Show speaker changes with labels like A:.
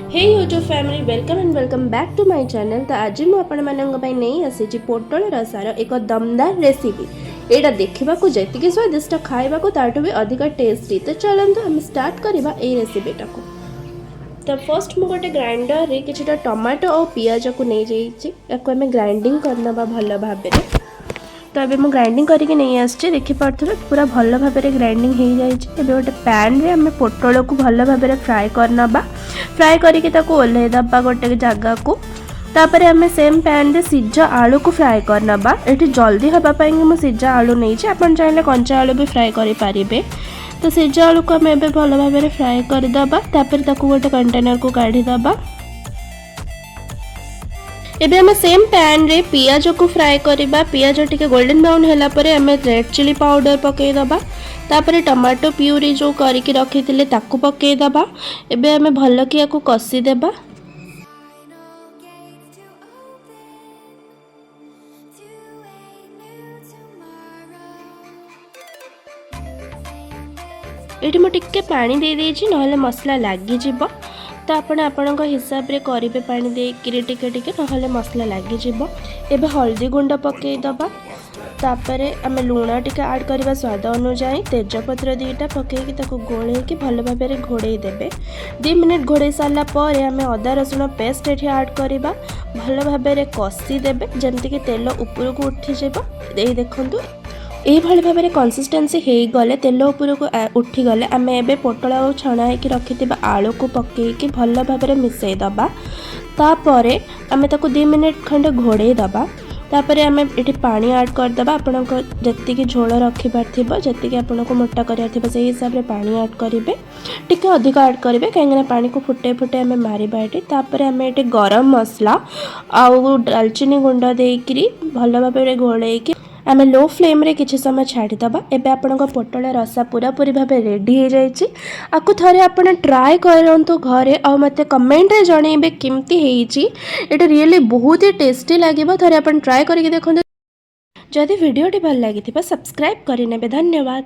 A: Hey YouTube family welcome and welcome back to my channel. तो आज मुझे नहीं आसी पोटल रसार एक दमदार रेसिपी। यहाँ देखा जी स्वादिष्ट खावा ताठू भी अधिक टेस्टी। तो चलते आम स्टार्ट करवा ये रेसिपीटा को। तो फर्स्ट मुझे गोटे ग्राइंडर रे किछिटा टमाटो और पियाज को नहीं जाइए ग्राइंडिंग करना भल भाव। तो ये मुझे ग्राइंडिंग करके नहीं आसी देखिपे पूरा भल भाव ग्राइंडिंग हो जाए। गोटे पैन रे आम पोटल को भल भाव फ्राए करना फ्राए करके ओल्लैदबा गोटे जगह को। तापर आम सेम पैन रे सिझा आलू को फ्राए करना। ये जल्दी हाँपाई मुझे सिझा आलू नहीं आपन चाहिए कंचा आलू भी फ्राए करें। तो सिझा आलू को आम भल भाव फ्राए करदे। तापर गोटे कंटेनर को काढ़ीदबा। एबे हमें सेम पैन रे पियाज को फ्राए करबा। पियाज टिके गोल्डन ब्राउन हैला परे हमें रेड चिली पाउडर पके दबा। तापर टमाटो प्यूरी जो करके रखी ताकू पके दबा। एबे हमें भल कि याको कसी देबा। एठी मो टिके पानी दे देछि नहले मसला लागी जिवो। तो आपण हिसाब रे करेंगे पानी देकर टिके ना मसला लगी जीव। एबे हल्दी गुंड पकई दबा। तापर आम लुण टिके ऐड करवा स्वाद अनुजाई। तेजपत्र दीटा पकईकी गोल भल भाव घोड़े देबे। 2 मिनट घोड़े सारा पर आम अदा रसुण पेस्ट ये ऐड करवा भल भाव कषी देबे जमती तेल ऊपर को उठी जाए। देखु यही भाव में कंसिस्टेंसी हो गले तेल उपर को उठीगले आम ए पोटल और छणा होकर रखि आलू को पकईकी भल भाव मिसई दबा। तापर आम 2 मिनट खंडे घोड़े दबा। तापर आम ये पानी ऐड करदे। आपण जी झोल रखिबार थी जी आपन को मोटा करार थी से हिसाब से पानी ऐड करेंगे। टिके अधिक ऐड करेंगे कहीं पानी को फुटे फुटे आम मारिबा। तापर आम ये गरम मसला आउ दालचीनी गुंड देकरी भल भाव घोड़े आम लो फ्लेम रे किछि समय छाड़ीदबा। एबे आपन पोटल रसा पूरा पूरी भाव रेडी हो जाइए। आपको थोड़े आपन ट्राए करंतु घरे और मते कमेंट रे जणेबे केमती हेइची। एटा रियली बहुत ही टेस्टी लागिबो। थोड़े आपन ट्राए करके देखंतु। जदि वीडियोटी भल लागिथिबा सब्सक्राइब करि नेबे। धन्यवाद।